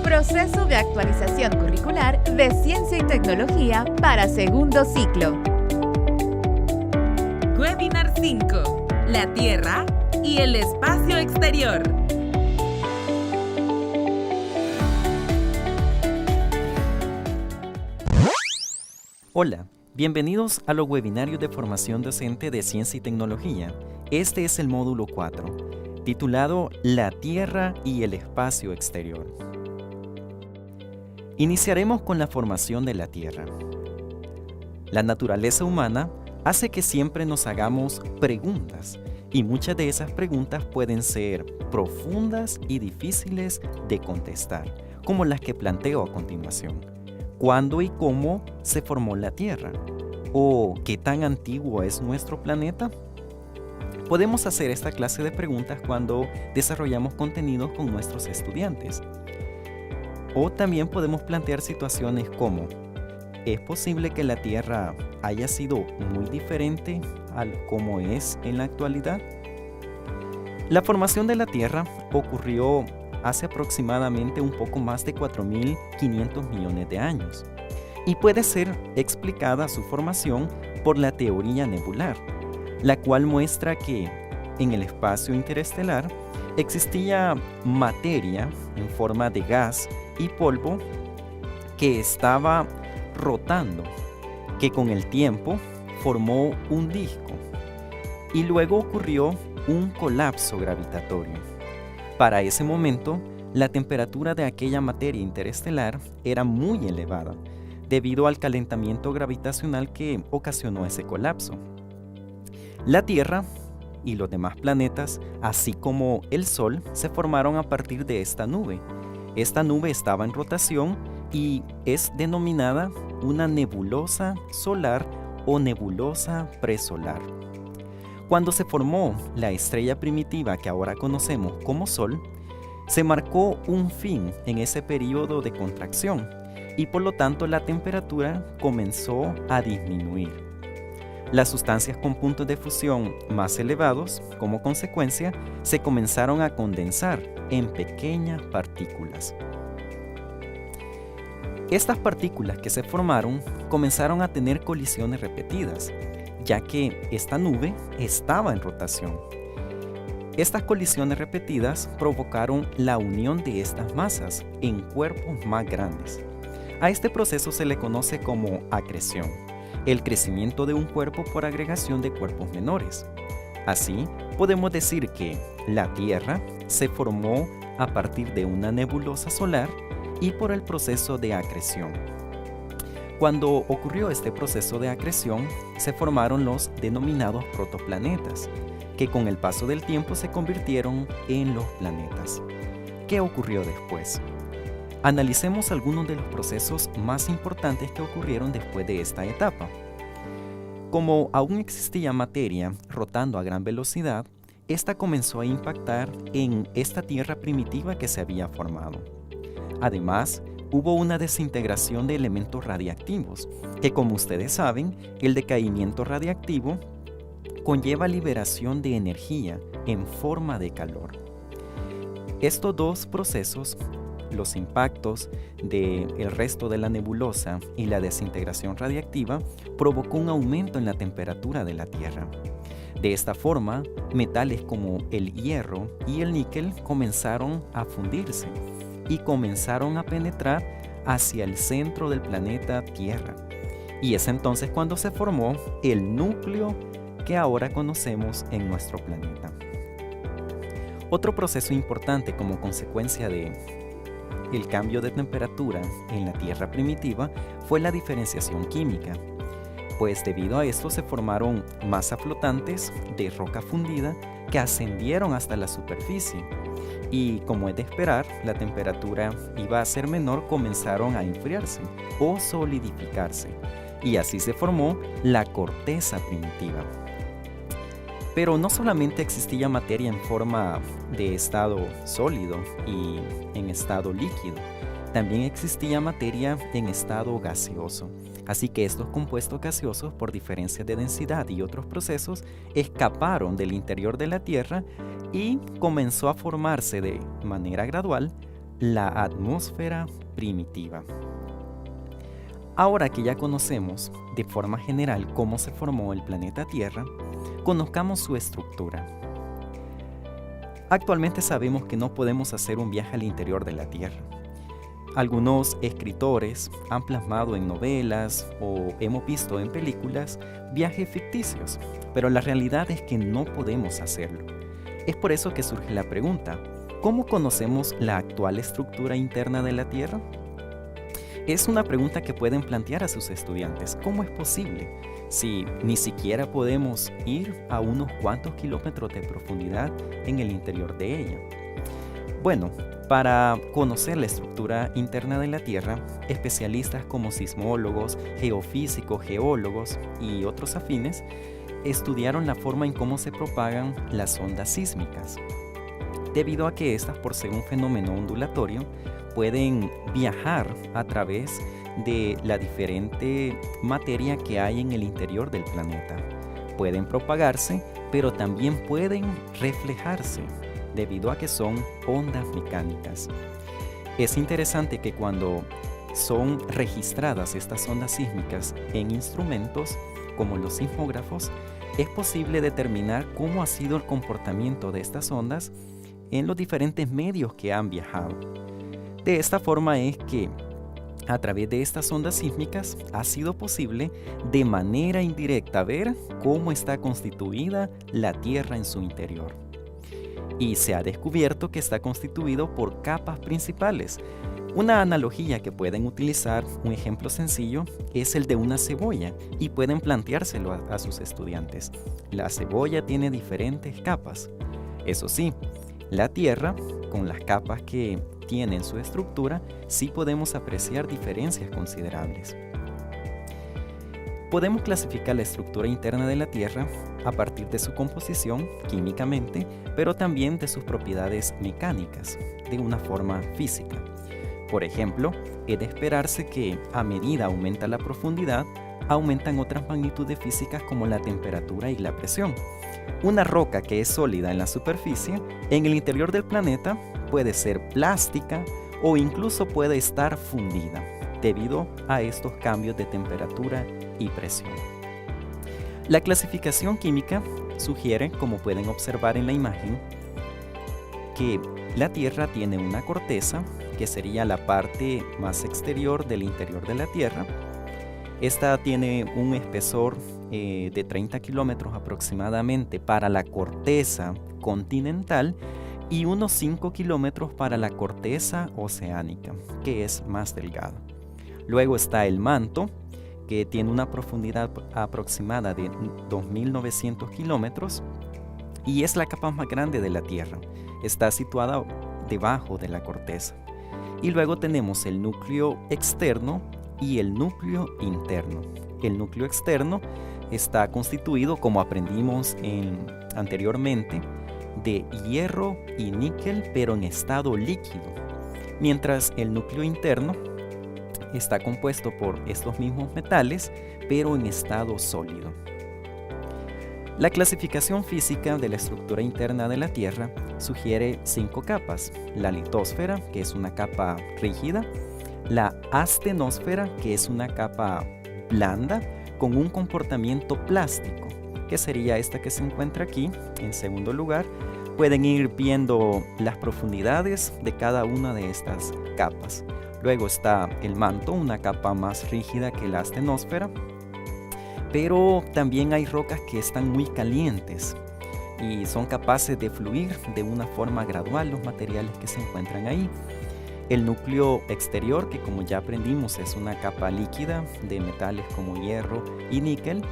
Proceso de actualización curricular de Ciencia y Tecnología para segundo ciclo. Webinar 5. La Tierra y el espacio exterior. Hola, bienvenidos a los webinarios de formación docente de Ciencia y Tecnología. Este es el módulo 4, titulado La Tierra y el espacio exterior. Iniciaremos con la formación de la Tierra. La naturaleza humana hace que siempre nos hagamos preguntas, y muchas de esas preguntas pueden ser profundas y difíciles de contestar, como las que planteo a continuación. ¿Cuándo y cómo se formó la Tierra? ¿O qué tan antiguo es nuestro planeta? Podemos hacer esta clase de preguntas cuando desarrollamos contenidos con nuestros estudiantes. O también podemos plantear situaciones como: ¿es posible que la Tierra haya sido muy diferente al como es en la actualidad? La formación de la Tierra ocurrió hace aproximadamente un poco más de 4.500 millones de años y puede ser explicada su formación por la teoría nebular, la cual muestra que en el espacio interestelar existía materia en forma de gas y polvo que estaba rotando, que con el tiempo formó un disco y luego ocurrió un colapso gravitatorio. Para ese momento, la temperatura de aquella materia interestelar era muy elevada, debido al calentamiento gravitacional que ocasionó ese colapso. La Tierra y los demás planetas, así como el Sol, se formaron a partir de esta nube. Esta nube estaba en rotación y es denominada una nebulosa solar o nebulosa presolar. Cuando se formó la estrella primitiva que ahora conocemos como Sol, se marcó un fin en ese periodo de contracción y por lo tanto la temperatura comenzó a disminuir. Las sustancias con puntos de fusión más elevados, como consecuencia, se comenzaron a condensar en pequeñas partículas. Estas partículas que se formaron comenzaron a tener colisiones repetidas, ya que esta nube estaba en rotación. Estas colisiones repetidas provocaron la unión de estas masas en cuerpos más grandes. A este proceso se le conoce como acreción, el crecimiento de un cuerpo por agregación de cuerpos menores. Así, podemos decir que la Tierra se formó a partir de una nebulosa solar y por el proceso de acreción. Cuando ocurrió este proceso de acreción, se formaron los denominados protoplanetas, que con el paso del tiempo se convirtieron en los planetas. ¿Qué ocurrió después? Analicemos algunos de los procesos más importantes que ocurrieron después de esta etapa. Como aún existía materia rotando a gran velocidad, esta comenzó a impactar en esta Tierra primitiva que se había formado. Además, hubo una desintegración de elementos radiactivos, que como ustedes saben, el decaimiento radiactivo conlleva liberación de energía en forma de calor. Estos dos procesos, los impactos del resto de la nebulosa y la desintegración radiactiva, provocó un aumento en la temperatura de la Tierra. De esta forma, metales como el hierro y el níquel comenzaron a fundirse y comenzaron a penetrar hacia el centro del planeta Tierra. Y es entonces cuando se formó el núcleo que ahora conocemos en nuestro planeta. Otro proceso importante como consecuencia de el cambio de temperatura en la Tierra primitiva fue la diferenciación química, pues debido a esto se formaron masas flotantes de roca fundida que ascendieron hasta la superficie. Y como es de esperar, la temperatura iba a ser menor, comenzaron a enfriarse o solidificarse, y así se formó la corteza primitiva. Pero no solamente existía materia en forma de estado sólido y en estado líquido, también existía materia en estado gaseoso. Así que estos compuestos gaseosos, por diferencias de densidad y otros procesos, escaparon del interior de la Tierra y comenzó a formarse de manera gradual la atmósfera primitiva. Ahora que ya conocemos de forma general cómo se formó el planeta Tierra, conozcamos su estructura. Actualmente sabemos que no podemos hacer un viaje al interior de la Tierra. Algunos escritores han plasmado en novelas o hemos visto en películas viajes ficticios, pero la realidad es que no podemos hacerlo. Es por eso que surge la pregunta, ¿cómo conocemos la actual estructura interna de la Tierra? Es una pregunta que pueden plantear a sus estudiantes. ¿Cómo es posible si ni siquiera podemos ir a unos cuantos kilómetros de profundidad en el interior de ella? Bueno, para conocer la estructura interna de la Tierra, especialistas como sismólogos, geofísicos, geólogos y otros afines estudiaron la forma en cómo se propagan las ondas sísmicas, debido a que estas, por ser un fenómeno ondulatorio, pueden viajar a través de la diferente materia que hay en el interior del planeta. Pueden propagarse, pero también pueden reflejarse, debido a que son ondas mecánicas. Es interesante que cuando son registradas estas ondas sísmicas en instrumentos como los sismógrafos, es posible determinar cómo ha sido el comportamiento de estas ondas en los diferentes medios que han viajado. De esta forma es que a través de estas ondas sísmicas ha sido posible de manera indirecta ver cómo está constituida la Tierra en su interior. Y se ha descubierto que está constituido por capas principales. Una analogía que pueden utilizar, un ejemplo sencillo, es el de una cebolla y pueden planteárselo a sus estudiantes. La cebolla tiene diferentes capas. Eso sí, la Tierra, con las capas que tiene en su estructura, sí podemos apreciar diferencias considerables. Podemos clasificar la estructura interna de la Tierra a partir de su composición químicamente, pero también de sus propiedades mecánicas, de una forma física. Por ejemplo, es de esperarse que a medida aumenta la profundidad, aumentan otras magnitudes físicas como la temperatura y la presión. Una roca que es sólida en la superficie, en el interior del planeta puede ser plástica o incluso puede estar fundida, debido a estos cambios de temperatura y presión. La clasificación química sugiere, como pueden observar en la imagen, que la Tierra tiene una corteza, que sería la parte más exterior del interior de la Tierra. Esta tiene un espesor de 30 kilómetros aproximadamente para la corteza continental y unos 5 kilómetros para la corteza oceánica, que es más delgada. Luego está el manto, que tiene una profundidad aproximada de 2.900 kilómetros y es la capa más grande de la Tierra. Está situada debajo de la corteza. Y luego tenemos el núcleo externo y el núcleo interno. El núcleo externo está constituido, como aprendimos anteriormente, de hierro y níquel, pero en estado líquido, mientras el núcleo interno está compuesto por estos mismos metales, pero en estado sólido. La clasificación física de la estructura interna de la Tierra sugiere 5 capas: la litosfera, que es una capa rígida; la astenosfera, que es una capa blanda con un comportamiento plástico, que sería esta que se encuentra aquí en segundo lugar. Pueden ir viendo las profundidades de cada una de estas capas. Luego está el manto, una capa más rígida que la astenosfera, pero también hay rocas que están muy calientes y son capaces de fluir de una forma gradual los materiales que se encuentran ahí. El núcleo exterior, que como ya aprendimos es una capa líquida de metales como hierro y níquel,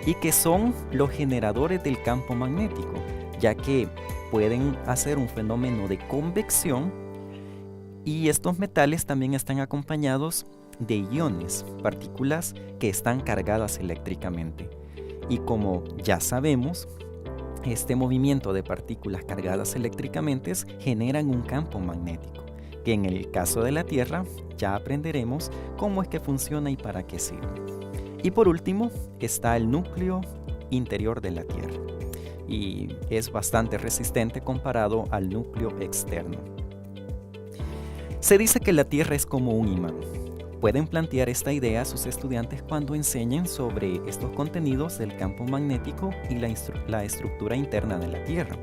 y que son los generadores del campo magnético, ya que pueden hacer un fenómeno de convección, y estos metales también están acompañados de iones, partículas que están cargadas eléctricamente. Y como ya sabemos, este movimiento de partículas cargadas eléctricamente generan un campo magnético, que en el caso de la Tierra ya aprenderemos cómo es que funciona y para qué sirve. Y por último está el núcleo interior de la Tierra, y es bastante resistente comparado al núcleo externo. Se dice que la Tierra es como un imán. Pueden plantear esta idea a sus estudiantes cuando enseñen sobre estos contenidos del campo magnético y la estructura interna de la Tierra.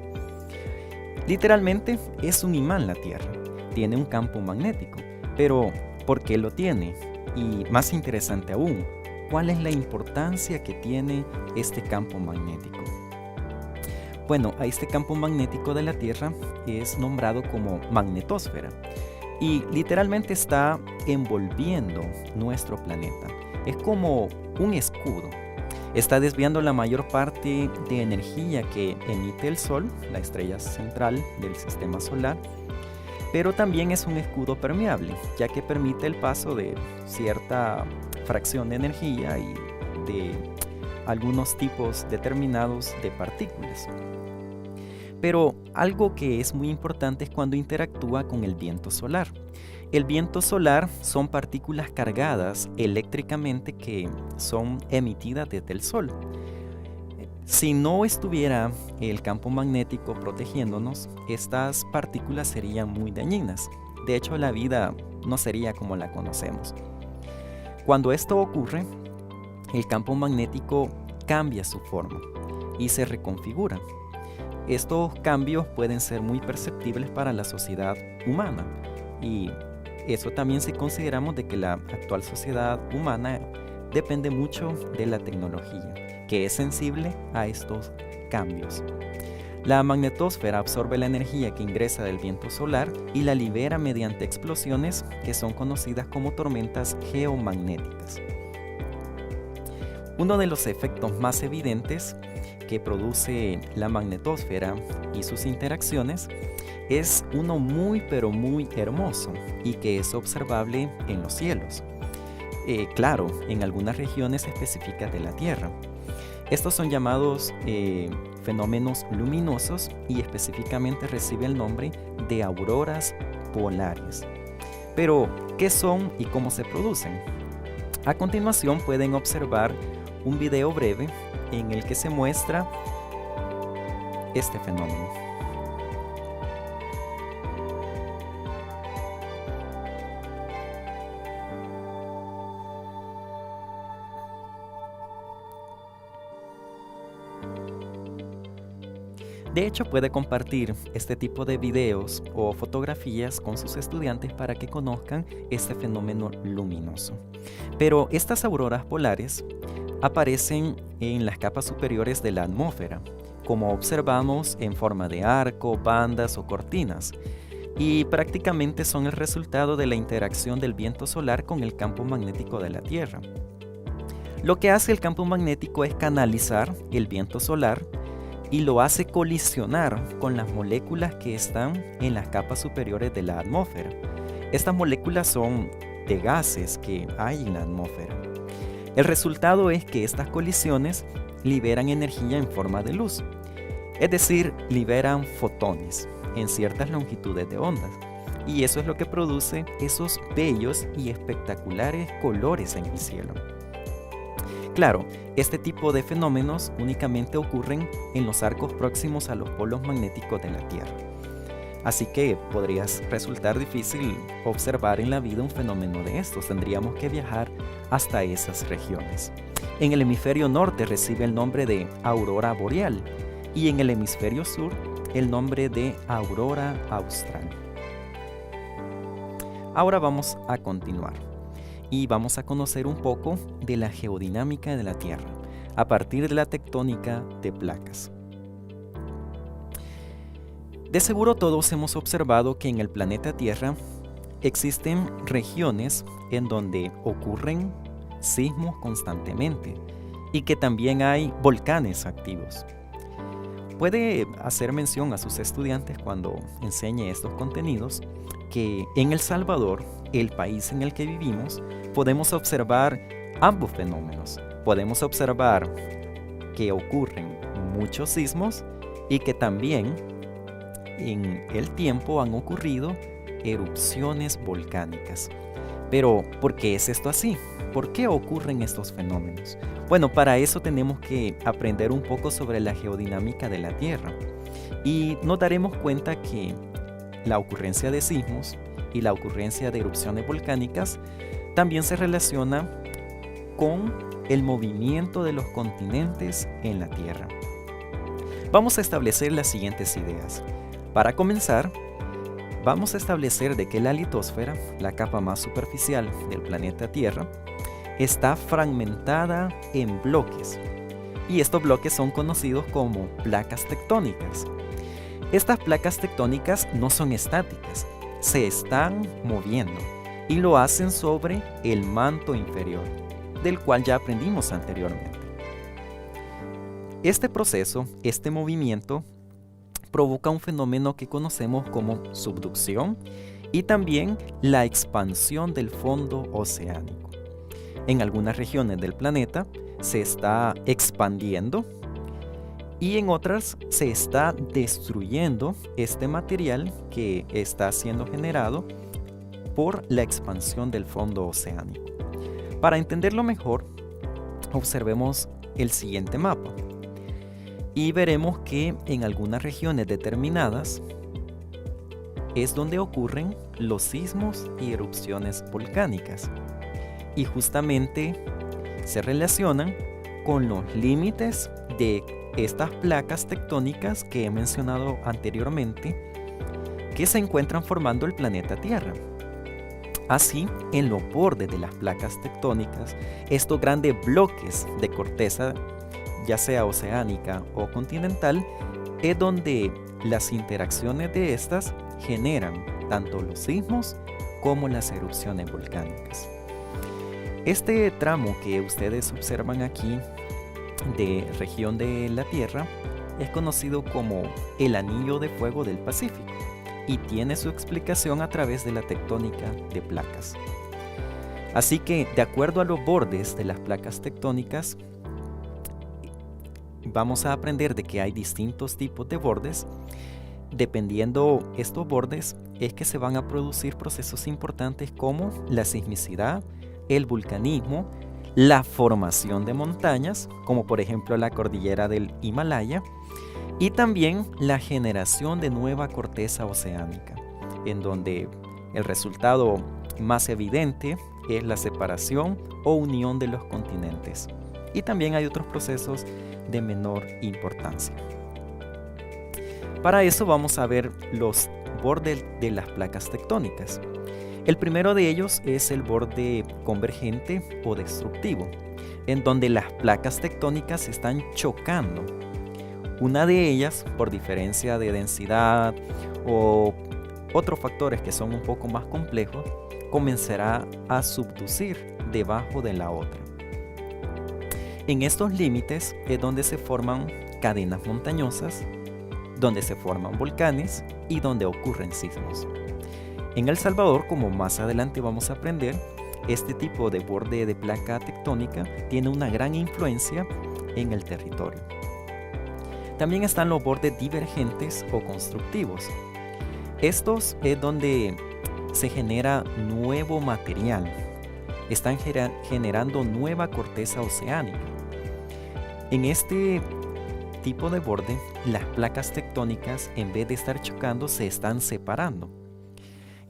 Literalmente es un imán la Tierra. Tiene un campo magnético. Pero, ¿por qué lo tiene? Y más interesante aún, ¿cuál es la importancia que tiene este campo magnético? Bueno, a este campo magnético de la Tierra es nombrado como magnetosfera y literalmente está envolviendo nuestro planeta. Es como un escudo. Está desviando la mayor parte de energía que emite el Sol, la estrella central del sistema solar, pero también es un escudo permeable, ya que permite el paso de cierta fracción de energía y de algunos tipos determinados de partículas. Pero algo que es muy importante es cuando interactúa con el viento solar. El viento solar son partículas cargadas eléctricamente que son emitidas desde el Sol. Si no estuviera el campo magnético protegiéndonos, estas partículas serían muy dañinas. De hecho, la vida no sería como la conocemos. Cuando esto ocurre, el campo magnético cambia su forma y se reconfigura. Estos cambios pueden ser muy perceptibles para la sociedad humana y eso también si consideramos de que la actual sociedad humana depende mucho de la tecnología, que es sensible a estos cambios. La magnetosfera absorbe la energía que ingresa del viento solar y la libera mediante explosiones que son conocidas como tormentas geomagnéticas. Uno de los efectos más evidentes que produce la magnetosfera y sus interacciones es uno muy pero muy hermoso y que es observable en los cielos. Claro, en algunas regiones específicas de la Tierra. Estos son llamados fenómenos luminosos y específicamente recibe el nombre de auroras polares. Pero, ¿qué son y cómo se producen? A continuación pueden observar un video breve en el que se muestra este fenómeno. De hecho, puede compartir este tipo de videos o fotografías con sus estudiantes para que conozcan este fenómeno luminoso. Pero estas auroras polares aparecen en las capas superiores de la atmósfera, como observamos en forma de arco, bandas o cortinas, y prácticamente son el resultado de la interacción del viento solar con el campo magnético de la Tierra. Lo que hace el campo magnético es canalizar el viento solar y lo hace colisionar con las moléculas que están en las capas superiores de la atmósfera. Estas moléculas son de gases que hay en la atmósfera. El resultado es que estas colisiones liberan energía en forma de luz, es decir, liberan fotones en ciertas longitudes de ondas, y eso es lo que produce esos bellos y espectaculares colores en el cielo. Claro, este tipo de fenómenos únicamente ocurren en los arcos próximos a los polos magnéticos de la Tierra. Así que podría resultar difícil observar en la vida un fenómeno de estos. Tendríamos que viajar hasta esas regiones. En el hemisferio norte recibe el nombre de aurora boreal y en el hemisferio sur el nombre de aurora austral. Ahora vamos a continuar y vamos a conocer un poco de la geodinámica de la Tierra a partir de la tectónica de placas. De seguro todos hemos observado que en el planeta Tierra existen regiones en donde ocurren sismos constantemente y que también hay volcanes activos. Puede hacer mención a sus estudiantes cuando enseñe estos contenidos que en El Salvador, el país en el que vivimos, podemos observar ambos fenómenos. Podemos observar que ocurren muchos sismos y que también en el tiempo han ocurrido erupciones volcánicas. Pero, ¿por qué es esto así? ¿Por qué ocurren estos fenómenos? Bueno, para eso tenemos que aprender un poco sobre la geodinámica de la Tierra y nos daremos cuenta que la ocurrencia de sismos y la ocurrencia de erupciones volcánicas también se relaciona con el movimiento de los continentes en la Tierra. Vamos a establecer las siguientes ideas. Para comenzar, vamos a establecer de que la litosfera, la capa más superficial del planeta Tierra, está fragmentada en bloques, y estos bloques son conocidos como placas tectónicas. Estas placas tectónicas no son estáticas, se están moviendo y lo hacen sobre el manto inferior, del cual ya aprendimos anteriormente. Este proceso, este movimiento, provoca un fenómeno que conocemos como subducción y también la expansión del fondo oceánico. En algunas regiones del planeta se está expandiendo y en otras se está destruyendo este material que está siendo generado por la expansión del fondo oceánico. Para entenderlo mejor, observemos el siguiente mapa y veremos que en algunas regiones determinadas es donde ocurren los sismos y erupciones volcánicas, y justamente se relacionan con los límites de estas placas tectónicas que he mencionado anteriormente, que se encuentran formando el planeta Tierra. Así, en los bordes de las placas tectónicas, estos grandes bloques de corteza, ya sea oceánica o continental, es donde las interacciones de estas generan tanto los sismos como las erupciones volcánicas. Este tramo que ustedes observan aquí de región de la Tierra es conocido como el Anillo de Fuego del Pacífico y tiene su explicación a través de la tectónica de placas. Así que, de acuerdo a los bordes de las placas tectónicas, vamos a aprender de que hay distintos tipos de bordes. Dependiendo estos bordes, es que se van a producir procesos importantes como la sismicidad, el vulcanismo, la formación de montañas, como por ejemplo la cordillera del Himalaya, y también la generación de nueva corteza oceánica, en donde el resultado más evidente es la separación o unión de los continentes. Y también hay otros procesos de menor importancia. Para eso vamos a ver los bordes de las placas tectónicas. El primero de ellos es el borde convergente o destructivo, en donde las placas tectónicas están chocando. Una de ellas, por diferencia de densidad o otros factores que son un poco más complejos, comenzará a subducir debajo de la otra. En estos límites es donde se forman cadenas montañosas, donde se forman volcanes y donde ocurren sismos. En El Salvador, como más adelante vamos a aprender, este tipo de borde de placa tectónica tiene una gran influencia en el territorio. También están los bordes divergentes o constructivos. Estos es donde se genera nuevo material. Están generando nueva corteza oceánica. En este tipo de borde, las placas tectónicas, en vez de estar chocando, se están separando.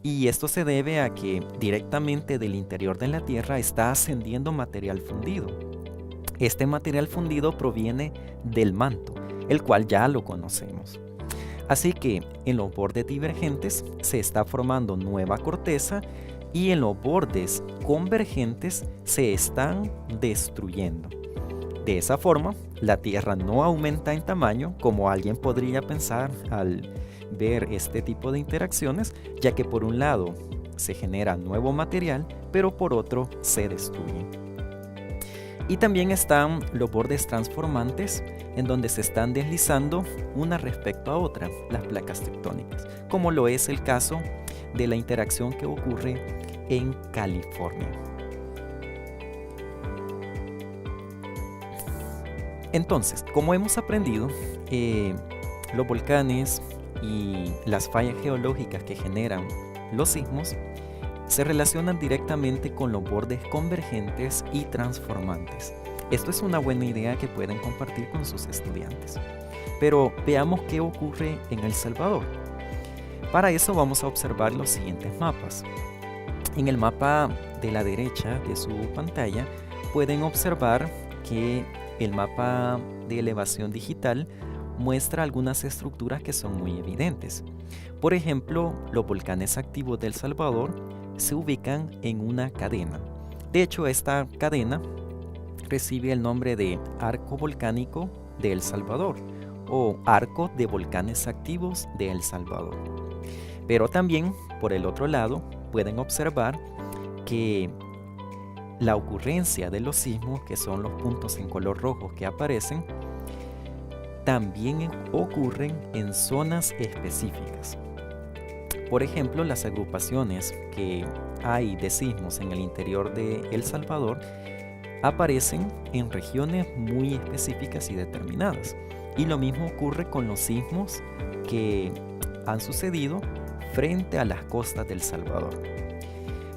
Y esto se debe a que directamente del interior de la Tierra está ascendiendo material fundido. Este material fundido proviene del manto, el cual ya lo conocemos. Así que en los bordes divergentes se está formando nueva corteza y en los bordes convergentes se están destruyendo. De esa forma, la Tierra no aumenta en tamaño, como alguien podría pensar al ver este tipo de interacciones, ya que por un lado se genera nuevo material, pero por otro se destruye. Y también están los bordes transformantes, en donde se están deslizando una respecto a otra las placas tectónicas, como lo es el caso de la interacción que ocurre en California. Entonces, como hemos aprendido, los volcanes y las fallas geológicas que generan los sismos se relacionan directamente con los bordes convergentes y transformantes. Esto es una buena idea que pueden compartir con sus estudiantes. Pero veamos qué ocurre en El Salvador. Para eso vamos a observar los siguientes mapas. En el mapa de la derecha de su pantalla pueden observar que el mapa de elevación digital muestra algunas estructuras que son muy evidentes. Por ejemplo, los volcanes activos de El Salvador se ubican en una cadena. De hecho, esta cadena recibe el nombre de Arco Volcánico de El Salvador o Arco de Volcanes Activos de El Salvador. Pero también, por el otro lado, pueden observar que la ocurrencia de los sismos, que son los puntos en color rojo que aparecen, también ocurren en zonas específicas. Por ejemplo, las agrupaciones que hay de sismos en el interior de El Salvador aparecen en regiones muy específicas y determinadas. Y lo mismo ocurre con los sismos que han sucedido frente a las costas del Salvador.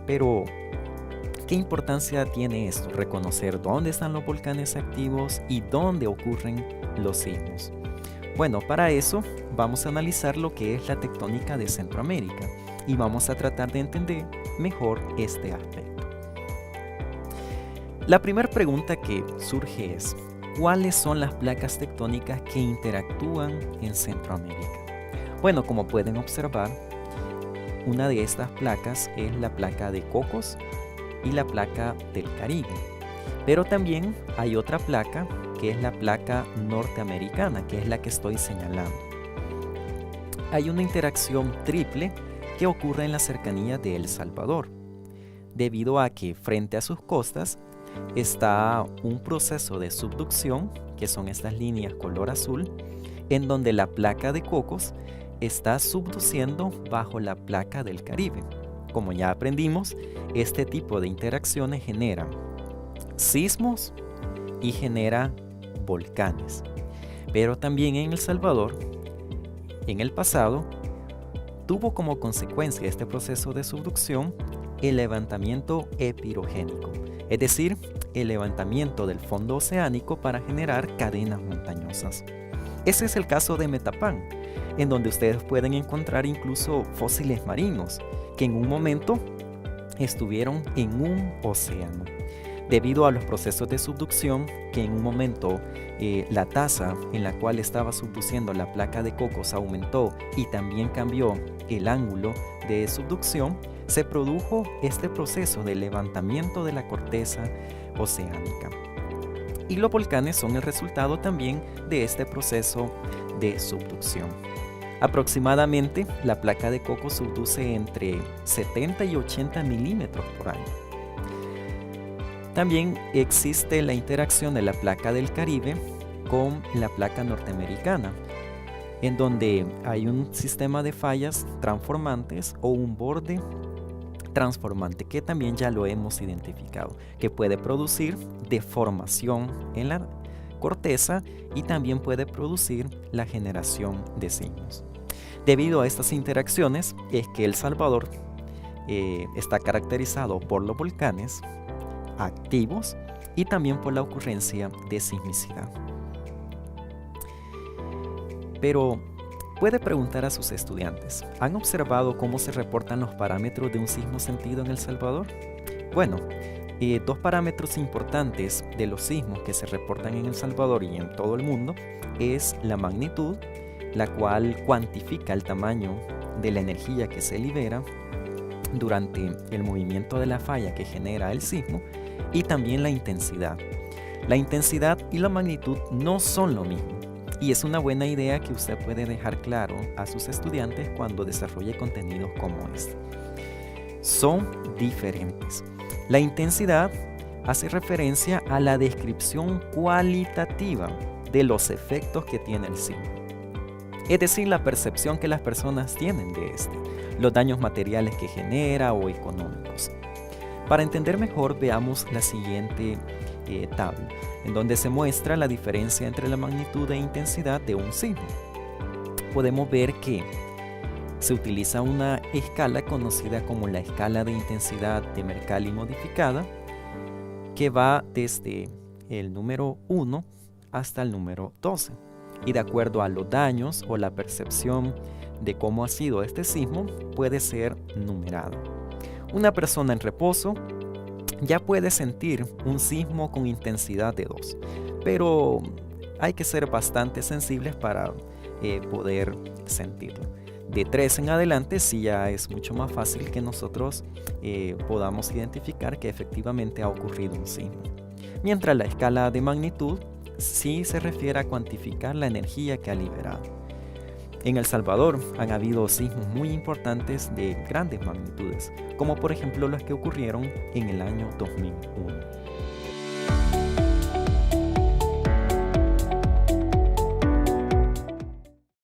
Pero, ¿qué importancia tiene esto? Reconocer dónde están los volcanes activos y dónde ocurren los sismos. Bueno, para eso vamos a analizar lo que es la tectónica de Centroamérica y vamos a tratar de entender mejor este aspecto. La primera pregunta que surge es, ¿cuáles son las placas tectónicas que interactúan en Centroamérica? Bueno, como pueden observar, una de estas placas es la placa de Cocos y la placa del Caribe. Pero también hay otra placa que es la placa norteamericana, que es la que estoy señalando. Hay una interacción triple que ocurre en la cercanía de El Salvador, debido a que frente a sus costas está un proceso de subducción, que son estas líneas color azul, en donde la placa de Cocos está subduciendo bajo la placa del Caribe. Como ya aprendimos, este tipo de interacciones generan sismos y genera volcanes. Pero también en El Salvador, en el pasado, tuvo como consecuencia este proceso de subducción el levantamiento epirogénico, es decir, el levantamiento del fondo oceánico para generar cadenas montañosas. Ese es el caso de Metapán, en donde ustedes pueden encontrar incluso fósiles marinos que en un momento estuvieron en un océano. Debido a los procesos de subducción, que en un momento la tasa en la cual estaba subduciendo la placa de Cocos aumentó y también cambió el ángulo de subducción, se produjo este proceso de levantamiento de la corteza oceánica. Y los volcanes son el resultado también de este proceso de subducción. Aproximadamente, la placa de Cocos subduce entre 70 y 80 milímetros por año. También existe la interacción de la placa del Caribe con la placa norteamericana, en donde hay un sistema de fallas transformantes o un borde transformante que también ya lo hemos identificado, que puede producir deformación en la corteza y también puede producir la generación de sismos. Debido a estas interacciones es que El Salvador está caracterizado por los volcanes activos y también por la ocurrencia de sismicidad. Pero puede preguntar a sus estudiantes, ¿han observado cómo se reportan los parámetros de un sismo sentido en El Salvador? Bueno, dos parámetros importantes de los sismos que se reportan en El Salvador y en todo el mundo es la magnitud, la cual cuantifica el tamaño de la energía que se libera durante el movimiento de la falla que genera el sismo, y también la intensidad. La intensidad y la magnitud no son lo mismo, y es una buena idea que usted puede dejar claro a sus estudiantes cuando desarrolle contenidos como este. Son diferentes. La intensidad hace referencia a la descripción cualitativa de los efectos que tiene el sismo, es decir, la percepción que las personas tienen de este, los daños materiales que genera o económicos. Para entender mejor, veamos la siguiente tabla, en donde se muestra la diferencia entre la magnitud e intensidad de un sismo. Podemos ver que se utiliza una escala conocida como la escala de intensidad de Mercalli modificada, que va desde el número 1 hasta el número 12. y de acuerdo a los daños o la percepción de cómo ha sido este sismo, puede ser numerado. Una persona en reposo ya puede sentir un sismo con intensidad de 2, pero hay que ser bastante sensibles para poder sentirlo. De 3 en adelante sí ya es mucho más fácil que nosotros podamos identificar que efectivamente ha ocurrido un sismo. Mientras la escala de magnitud sí se refiere a cuantificar la energía que ha liberado. En El Salvador han habido sismos muy importantes de grandes magnitudes, como por ejemplo los que ocurrieron en el año 2001.